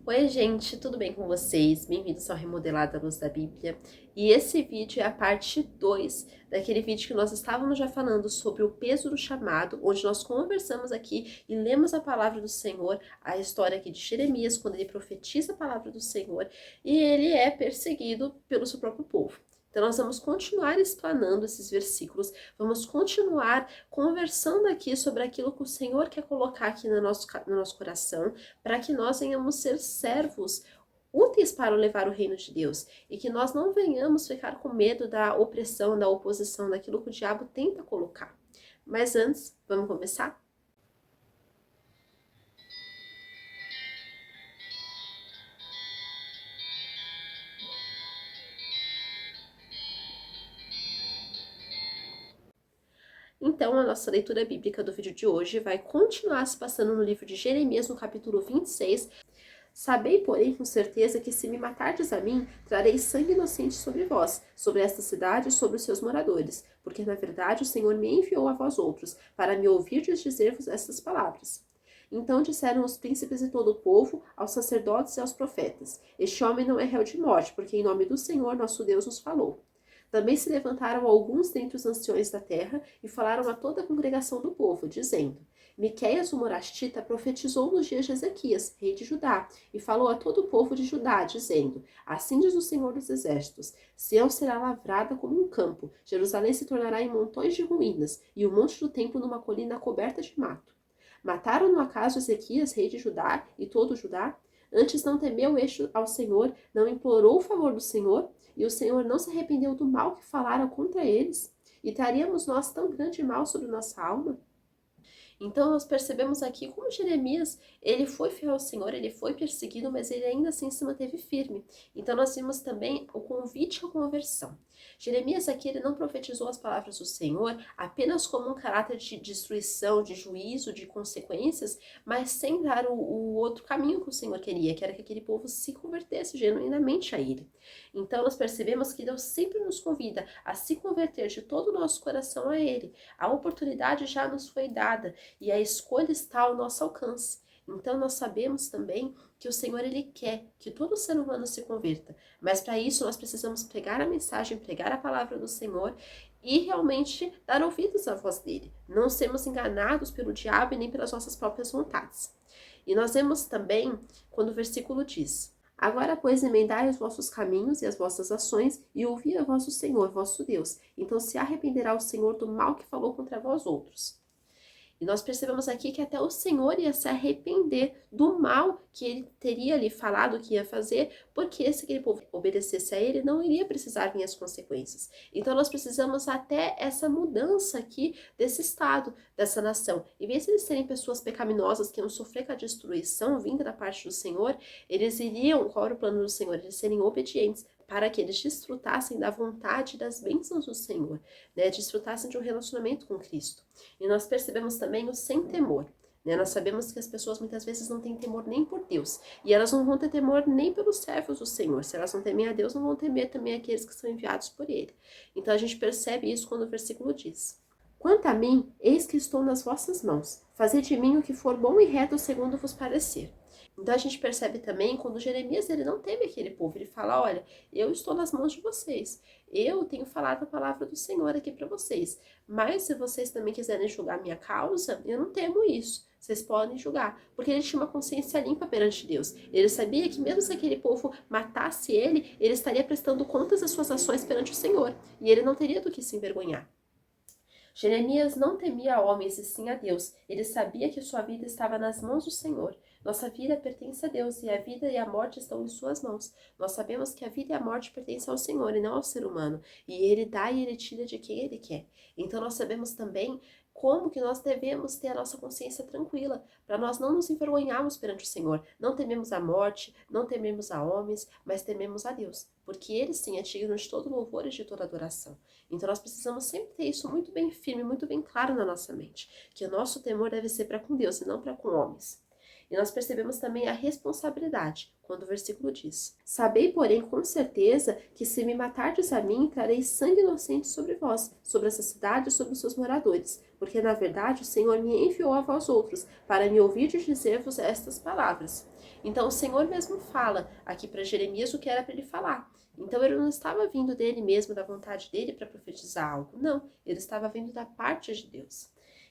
Oi, gente, tudo bem com vocês? Bem-vindos ao Remodelado à Luz da Bíblia. E esse vídeo é a parte 2 daquele vídeo que nós estávamos já falando sobre o peso do chamado, onde nós conversamos aqui e lemos a palavra do Senhor, a história aqui de Jeremias, quando ele profetiza a palavra do Senhor e ele é perseguido pelo seu próprio povo. Então, nós vamos continuar explanando esses versículos, vamos continuar conversando aqui sobre aquilo que o Senhor quer colocar aqui no nosso coração, para que nós venhamos ser servos úteis para levar o reino de Deus e que nós não venhamos ficar com medo da opressão, da oposição, daquilo que o diabo tenta colocar. Mas antes, vamos começar? Então, a nossa leitura bíblica do vídeo de hoje vai continuar se passando no livro de Jeremias, no capítulo 26. Sabei, porém, com certeza que se me matardes a mim, trarei sangue inocente sobre vós, sobre esta cidade e sobre os seus moradores, porque na verdade o Senhor me enviou a vós outros, para me ouvirdes dizer-vos estas palavras. Então disseram os príncipes e todo o povo, aos sacerdotes e aos profetas: Este homem não é réu de morte, porque em nome do Senhor nosso Deus nos falou. Também se levantaram alguns dentre os anciões da terra e falaram a toda a congregação do povo, dizendo: Miqueias, o morastita, profetizou nos dias de Ezequias, rei de Judá, e falou a todo o povo de Judá, dizendo: Assim diz o Senhor dos Exércitos: Sião será lavrada como um campo, Jerusalém se tornará em montões de ruínas, e o monte do templo numa colina coberta de mato. Mataram no acaso Ezequias, rei de Judá, e todo Judá? Antes não temeu este ao Senhor, não implorou o favor do Senhor, e o Senhor não se arrependeu do mal que falaram contra eles? E traríamos nós tão grande mal sobre nossa alma? Então nós percebemos aqui como Jeremias, ele foi fiel ao Senhor, ele foi perseguido, mas ele ainda assim se manteve firme. Então nós vimos também o convite à conversão. Jeremias aqui, ele não profetizou as palavras do Senhor apenas como um caráter de destruição, de juízo, de consequências, mas sem dar o outro caminho que o Senhor queria, que era que aquele povo se convertesse genuinamente a ele. Então nós percebemos que Deus sempre nos convida a se converter de todo o nosso coração a ele. A oportunidade já nos foi dada e a escolha está ao nosso alcance. Então nós sabemos também que o Senhor, ele quer que todo ser humano se converta, mas para isso nós precisamos pregar a mensagem, pregar a palavra do Senhor e realmente dar ouvidos à voz dele, não sermos enganados pelo diabo e nem pelas nossas próprias vontades. E nós vemos também quando o versículo diz: Agora, pois, emendai os vossos caminhos e as vossas ações, e ouvi a voz do Senhor, vosso Deus. Então se arrependerá o Senhor do mal que falou contra vós outros. E nós percebemos aqui que até o Senhor ia se arrepender do mal que ele teria ali falado que ia fazer, porque se aquele povo obedecesse a ele, não iria precisar vir as consequências. Então nós precisamos até essa mudança aqui desse estado, dessa nação. Em vez de eles serem pessoas pecaminosas que iam sofrer com a destruição vinda da parte do Senhor, eles iriam, qual era o plano do Senhor? Eles serem obedientes, para que eles desfrutassem da vontade e das bênçãos do Senhor, né? Desfrutassem de um relacionamento com Cristo. E nós percebemos também o sem temor, né? Nós sabemos que as pessoas muitas vezes não têm temor nem por Deus, e elas não vão ter temor nem pelos servos do Senhor. Se elas não temem a Deus, não vão temer também aqueles que são enviados por Ele. Então a gente percebe isso quando o versículo diz: Quanto a mim, eis que estou nas vossas mãos. Fazei de mim o que for bom e reto segundo vos parecer. Então a gente percebe também quando Jeremias, ele não teme aquele povo, ele fala: olha, eu estou nas mãos de vocês, eu tenho falado a palavra do Senhor aqui para vocês, mas se vocês também quiserem julgar minha causa, eu não temo isso, vocês podem julgar, porque ele tinha uma consciência limpa perante Deus, ele sabia que mesmo se aquele povo matasse ele estaria prestando contas das suas ações perante o Senhor, e ele não teria do que se envergonhar. Jeremias não temia homens e sim a Deus. Ele sabia que sua vida estava nas mãos do Senhor. Nossa vida pertence a Deus e a vida e a morte estão em suas mãos. Nós sabemos que a vida e a morte pertencem ao Senhor e não ao ser humano. E Ele dá e Ele tira de quem Ele quer. Então nós sabemos também como que nós devemos ter a nossa consciência tranquila, para nós não nos envergonharmos perante o Senhor. Não tememos a morte, não tememos a homens, mas tememos a Deus, porque Ele sim é digno de todo louvor e de toda adoração. Então nós precisamos sempre ter isso muito bem firme, muito bem claro na nossa mente, que o nosso temor deve ser para com Deus e não para com homens. E nós percebemos também a responsabilidade, quando o versículo diz: Sabei, porém, com certeza, que se me matardes a mim, trarei sangue inocente sobre vós, sobre essa cidade e sobre os seus moradores, porque na verdade o Senhor me enviou a vós outros, para me ouvir dizer-vos estas palavras. Então o Senhor mesmo fala aqui para Jeremias o que era para ele falar. Então ele não estava vindo dele mesmo, da vontade dele para profetizar algo. Não, ele estava vindo da parte de Deus.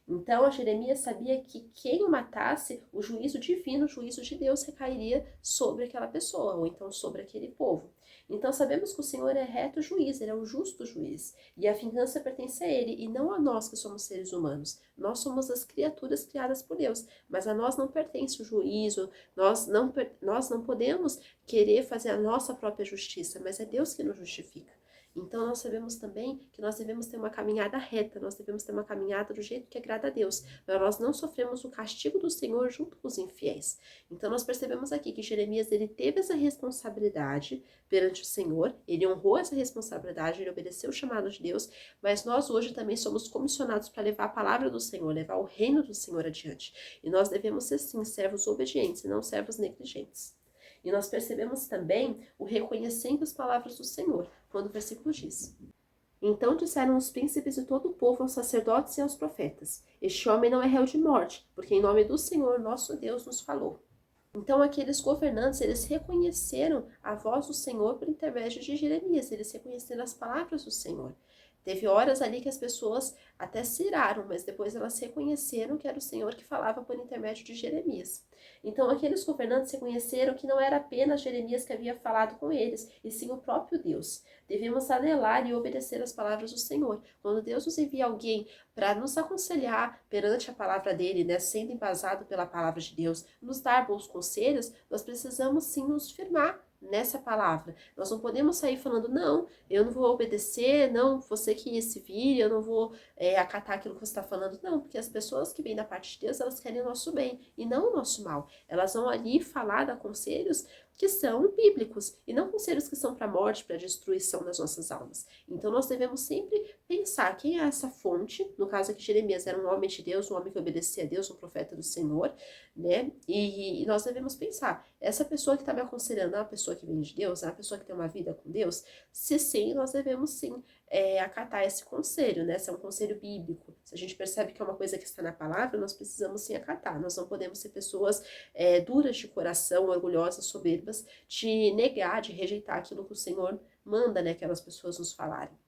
Então Jeremias sabia que quem o matasse, o juízo divino, o juízo de Deus recairia sobre aquela pessoa, ou então sobre aquele povo. Então sabemos que o Senhor é reto juiz, ele é o justo juiz. E a vingança pertence a ele, e não a nós que somos seres humanos. Nós somos as criaturas criadas por Deus, mas a nós não pertence o juízo, nós não podemos querer fazer a nossa própria justiça, mas é Deus que nos justifica. Então nós sabemos também que nós devemos ter uma caminhada reta, nós devemos ter uma caminhada do jeito que agrada a Deus, para nós não sofrermos o castigo do Senhor junto com os infiéis. Então nós percebemos aqui que Jeremias ele teve essa responsabilidade perante o Senhor, ele honrou essa responsabilidade, ele obedeceu o chamado de Deus, mas nós hoje também somos comissionados para levar a palavra do Senhor, levar o reino do Senhor adiante. E nós devemos ser sim servos obedientes e não servos negligentes. E nós percebemos também o reconhecendo as palavras do Senhor, quando o versículo diz: Então disseram os príncipes e todo o povo aos sacerdotes e aos profetas: Este homem não é réu de morte, porque em nome do Senhor nosso Deus nos falou. Então aqueles governantes, eles reconheceram a voz do Senhor por intermédio de Jeremias, eles reconheceram as palavras do Senhor. Teve horas ali que as pessoas até se iraram, mas depois elas reconheceram que era o Senhor que falava por intermédio de Jeremias. Então aqueles governantes reconheceram que não era apenas Jeremias que havia falado com eles, e sim o próprio Deus. Devemos anelar e obedecer as palavras do Senhor. Quando Deus nos envia alguém para nos aconselhar perante a palavra dele, né, sendo embasado pela palavra de Deus, nos dar bons conselhos, nós precisamos sim nos firmar nessa palavra. Nós não podemos sair falando, não, eu não vou obedecer, não, você que se vire, eu não vou acatar aquilo que você está falando, não, porque as pessoas que vêm da parte de Deus, elas querem o nosso bem e não o nosso mal. Elas vão ali falar, dar conselhos que são bíblicos e não conselhos que são para a morte, para a destruição das nossas almas. Então nós devemos sempre pensar quem é essa fonte, no caso aqui Jeremias era um homem de Deus, um homem que obedecia a Deus, um profeta do Senhor, né? E nós devemos pensar, essa pessoa que está me aconselhando é uma pessoa que vem de Deus, é uma pessoa que tem uma vida com Deus? Se sim, nós devemos sim acatar esse conselho, né? Se é um conselho bíblico. Se a gente percebe que é uma coisa que está na palavra, nós precisamos sim acatar. Nós não podemos ser pessoas duras de coração, orgulhosas, soberbas, de negar, de rejeitar aquilo que o Senhor manda, né? Aquelas pessoas nos falarem.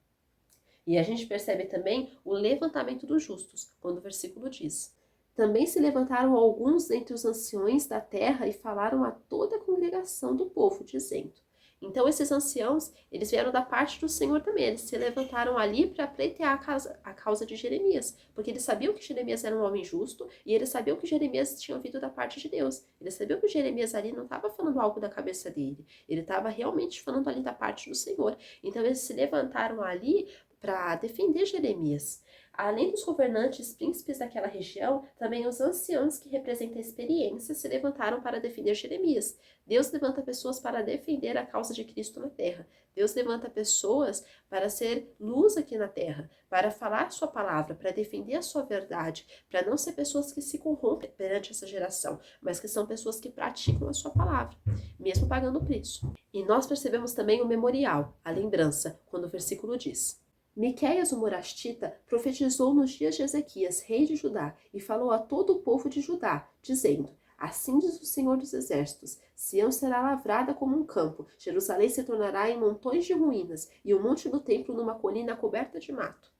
E a gente percebe também o levantamento dos justos, quando o versículo diz: Também se levantaram alguns entre os anciões da terra e falaram a toda a congregação do povo, dizendo. Então esses anciãos, eles vieram da parte do Senhor também, eles se levantaram ali para pleitear a causa de Jeremias, porque eles sabiam que Jeremias era um homem justo e eles sabiam que Jeremias tinha vindo da parte de Deus. Eles sabiam que Jeremias ali não estava falando algo da cabeça dele, ele estava realmente falando ali da parte do Senhor. Então eles se levantaram ali para defender Jeremias. Além dos governantes, príncipes daquela região, também os anciãos que representam a experiência se levantaram para defender Jeremias. Deus levanta pessoas para defender a causa de Cristo na terra. Deus levanta pessoas para ser luz aqui na terra, para falar sua palavra, para defender a sua verdade, para não ser pessoas que se corrompem perante essa geração, mas que são pessoas que praticam a sua palavra, mesmo pagando o preço. E nós percebemos também o memorial, a lembrança, quando o versículo diz: Miqueias, o morastita, profetizou nos dias de Ezequias, rei de Judá, e falou a todo o povo de Judá, dizendo: Assim diz o Senhor dos Exércitos, Sião será lavrada como um campo, Jerusalém se tornará em montões de ruínas, e o monte do templo numa colina coberta de mato.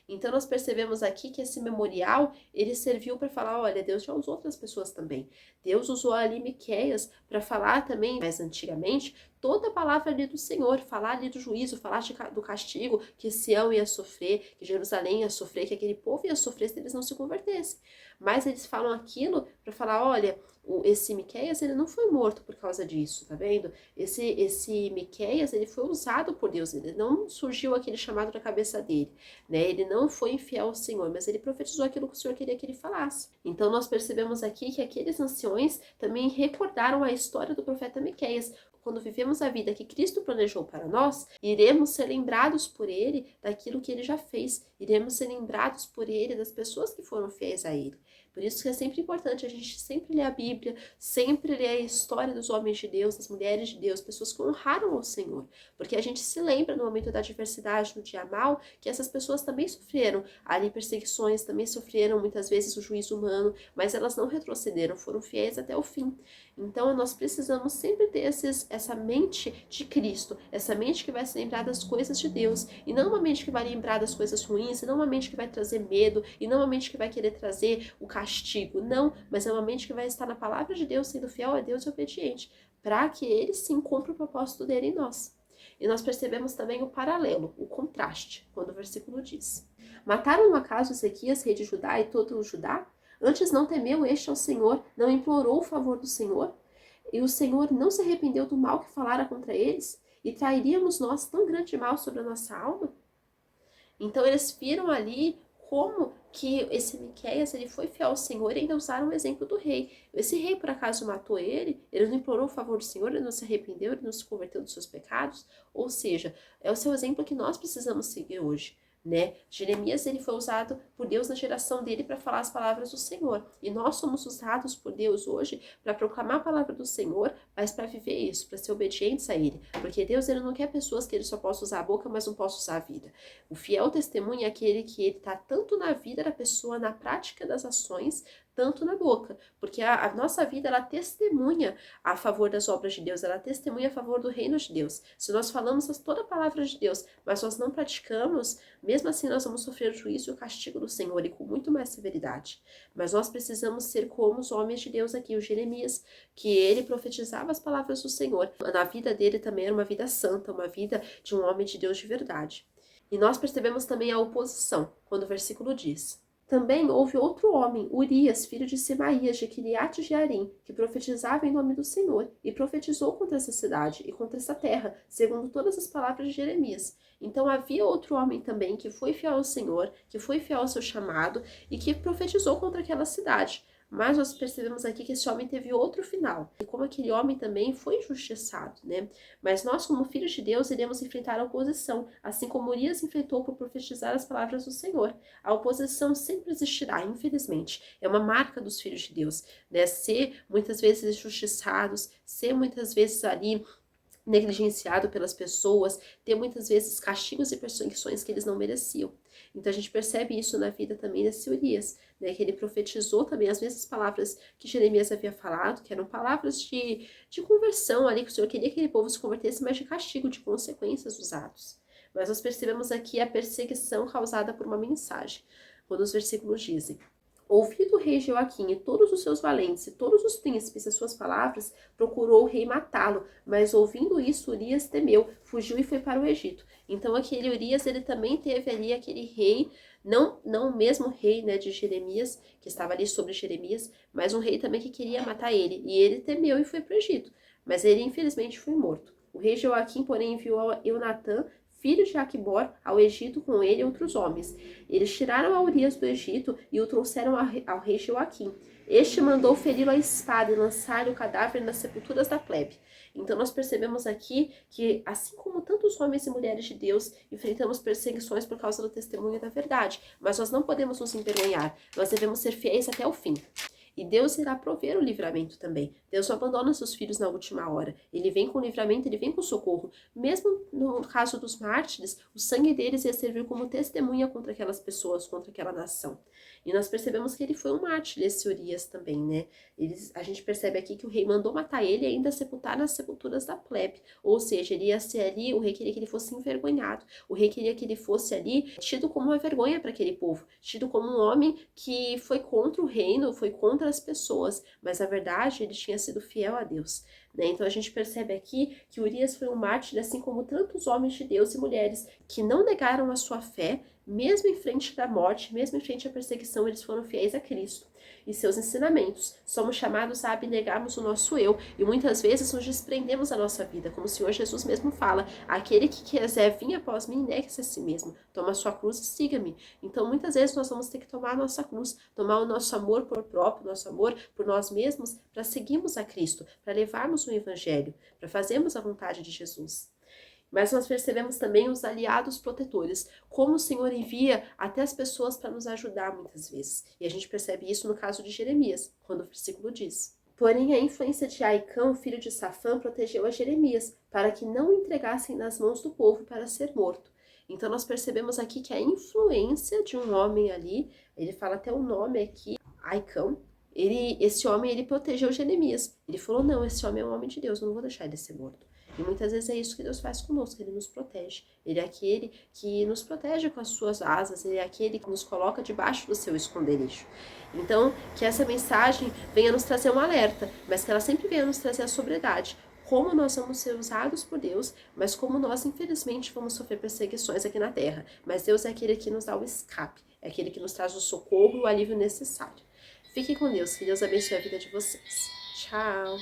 Então nós percebemos aqui que esse memorial, ele serviu para falar, olha, Deus já usou outras pessoas também. Deus usou ali Miqueias para falar também, mais antigamente, toda a palavra ali do Senhor, falar ali do juízo, falar do castigo que Sião ia sofrer, que Jerusalém ia sofrer, que aquele povo ia sofrer se eles não se convertessem. Mas eles falam aquilo para falar, olha, esse Miqueias, ele não foi morto por causa disso, tá vendo? Esse Miqueias, ele foi usado por Deus, ele não surgiu aquele chamado da cabeça dele, né? Ele não foi infiel ao Senhor, mas ele profetizou aquilo que o Senhor queria que ele falasse. Então nós percebemos aqui que aqueles anciões também recordaram a história do profeta Miqueias. Quando vivemos a vida que Cristo planejou para nós, iremos ser lembrados por Ele daquilo que Ele já fez. Iremos ser lembrados por Ele das pessoas que foram fiéis a Ele. Por isso que é sempre importante a gente sempre ler a Bíblia, sempre ler a história dos homens de Deus, das mulheres de Deus, pessoas que honraram ao Senhor. Porque a gente se lembra no momento da adversidade, no dia mal, que essas pessoas também sofreram ali perseguições, também sofreram muitas vezes o juízo humano, mas elas não retrocederam, foram fiéis até o fim. Então nós precisamos sempre ter essa mente de Cristo, essa mente que vai se lembrar das coisas de Deus, e não uma mente que vai lembrar das coisas ruins, e não uma mente que vai trazer medo, e não uma mente que vai querer trazer o castigo, não, mas é uma mente que vai estar na palavra de Deus, sendo fiel a Deus e obediente, para que ele sim cumpra o propósito dele em nós. E nós percebemos também o paralelo, o contraste, quando o versículo diz: Mataram no acaso Ezequias, rei de Judá, e todo o Judá? Antes não temeu este ao Senhor, não implorou o favor do Senhor? E o Senhor não se arrependeu do mal que falara contra eles? E trairíamos nós tão grande mal sobre a nossa alma? Então eles viram ali como que esse Miqueias, ele foi fiel ao Senhor e ainda usaram o exemplo do rei. Esse rei por acaso matou ele não implorou o favor do Senhor, ele não se arrependeu, ele não se converteu dos seus pecados? Ou seja, é o seu exemplo que nós precisamos seguir hoje. Né? Jeremias, ele foi usado por Deus na geração dele para falar as palavras do Senhor, e nós somos usados por Deus hoje para proclamar a palavra do Senhor, mas para viver isso, para ser obedientes a ele, porque Deus, ele não quer pessoas que ele só possa usar a boca, mas não possa usar a vida. O fiel testemunho é aquele que ele está tanto na vida da pessoa, na prática das ações, tanto na boca, porque a nossa vida, ela testemunha a favor das obras de Deus, ela testemunha a favor do reino de Deus. Se nós falamos toda a palavra de Deus, mas nós não praticamos, mesmo assim nós vamos sofrer o juízo e o castigo do Senhor, e com muito mais severidade. Mas nós precisamos ser como os homens de Deus aqui, o Jeremias, que ele profetizava as palavras do Senhor. Na vida dele também era uma vida santa, uma vida de um homem de Deus de verdade. E nós percebemos também a oposição, quando o versículo diz: Também houve outro homem, Urias, filho de Semaías, de Quiriate Jearim, que profetizava em nome do Senhor, e profetizou contra essa cidade e contra essa terra, segundo todas as palavras de Jeremias. Então havia outro homem também que foi fiel ao Senhor, que foi fiel ao seu chamado, e que profetizou contra aquela cidade. Mas nós percebemos aqui que esse homem teve outro final, e como aquele homem também foi injustiçado, né? Mas nós, como filhos de Deus, iremos enfrentar a oposição, assim como Urias enfrentou por profetizar as palavras do Senhor. A oposição sempre existirá, infelizmente. É uma marca dos filhos de Deus, né? Ser muitas vezes injustiçados, ser muitas vezes ali negligenciado pelas pessoas, ter muitas vezes castigos e perseguições que eles não mereciam. Então a gente percebe isso na vida também desse Urias, né, que ele profetizou também as mesmas palavras que Jeremias havia falado, que eram palavras de conversão ali, que o Senhor queria que aquele povo se convertesse, mas de castigo, de consequências dos atos. Mas nós percebemos aqui a perseguição causada por uma mensagem, quando os versículos dizem: Ouvido o rei Joaquim e todos os seus valentes e todos os príncipes as suas palavras, procurou o rei matá-lo, mas ouvindo isso, Urias temeu, fugiu e foi para o Egito. Então aquele Urias, ele também teve ali aquele rei, não o mesmo rei, né, de Jeremias, que estava ali sobre Jeremias, mas um rei também que queria matar ele, e ele temeu e foi para o Egito, mas ele infelizmente foi morto. O rei Joaquim, porém, enviou a Eunatã, filho de Aquibor, ao Egito com ele e outros homens. Eles tiraram a Urias do Egito e o trouxeram ao rei Joaquim. Este mandou feri-lo à espada e lançar-lhe o cadáver nas sepulturas da plebe. Então nós percebemos aqui que, assim como tantos homens e mulheres de Deus, enfrentamos perseguições por causa do testemunho da verdade, mas nós não podemos nos envergonhar, nós devemos ser fiéis até o fim. E Deus irá prover o livramento também. Deus não abandona seus filhos na última hora. Ele vem com o livramento, ele vem com o socorro. Mesmo no caso dos mártires, o sangue deles ia servir como testemunha contra aquelas pessoas, contra aquela nação. E nós percebemos que ele foi um mártir, esse Urias também, né? A gente percebe aqui que o rei mandou matar ele e ainda sepultar nas sepulturas da plebe. Ou seja, ele ia ser ali, o rei queria que ele fosse envergonhado. O rei queria que ele fosse ali tido como uma vergonha para aquele povo. Tido como um homem que foi contra o reino, foi contra as pessoas. Mas na verdade, ele tinha sido fiel a Deus. Né? Então a gente percebe aqui que Urias foi um mártir, assim como tantos homens de Deus e mulheres que não negaram a sua fé, mesmo em frente da morte, mesmo em frente à perseguição, eles foram fiéis a Cristo e seus ensinamentos. Somos chamados a abnegarmos o nosso eu e muitas vezes nos desprendemos da nossa vida, como o Senhor Jesus mesmo fala: aquele que quiser vir após mim, negue-se a si mesmo, toma a sua cruz e siga-me. Então muitas vezes nós vamos ter que tomar a nossa cruz, tomar o nosso amor por próprio, nosso amor por nós mesmos, para seguirmos a Cristo, para levarmos o Evangelho, para fazermos a vontade de Jesus. Mas nós percebemos também os aliados protetores, como o Senhor envia até as pessoas para nos ajudar muitas vezes. E a gente percebe isso no caso de Jeremias, quando o versículo diz: porém, a influência de Aicão, filho de Safã, protegeu a Jeremias, para que não o entregassem nas mãos do povo para ser morto. Então nós percebemos aqui que a influência de um homem ali, ele fala até o nome aqui, Aicão, esse homem, ele protegeu Jeremias. Ele falou, não, esse homem é um homem de Deus, eu não vou deixar ele ser morto. E muitas vezes é isso que Deus faz conosco, Ele nos protege. Ele é aquele que nos protege com as suas asas, Ele é aquele que nos coloca debaixo do seu esconderijo. Então, que essa mensagem venha nos trazer um alerta, mas que ela sempre venha nos trazer a sobriedade. Como nós vamos ser usados por Deus, mas como nós, infelizmente, vamos sofrer perseguições aqui na terra. Mas Deus é aquele que nos dá o escape, é aquele que nos traz o socorro e o alívio necessário. Fiquem com Deus, que Deus abençoe a vida de vocês. Tchau!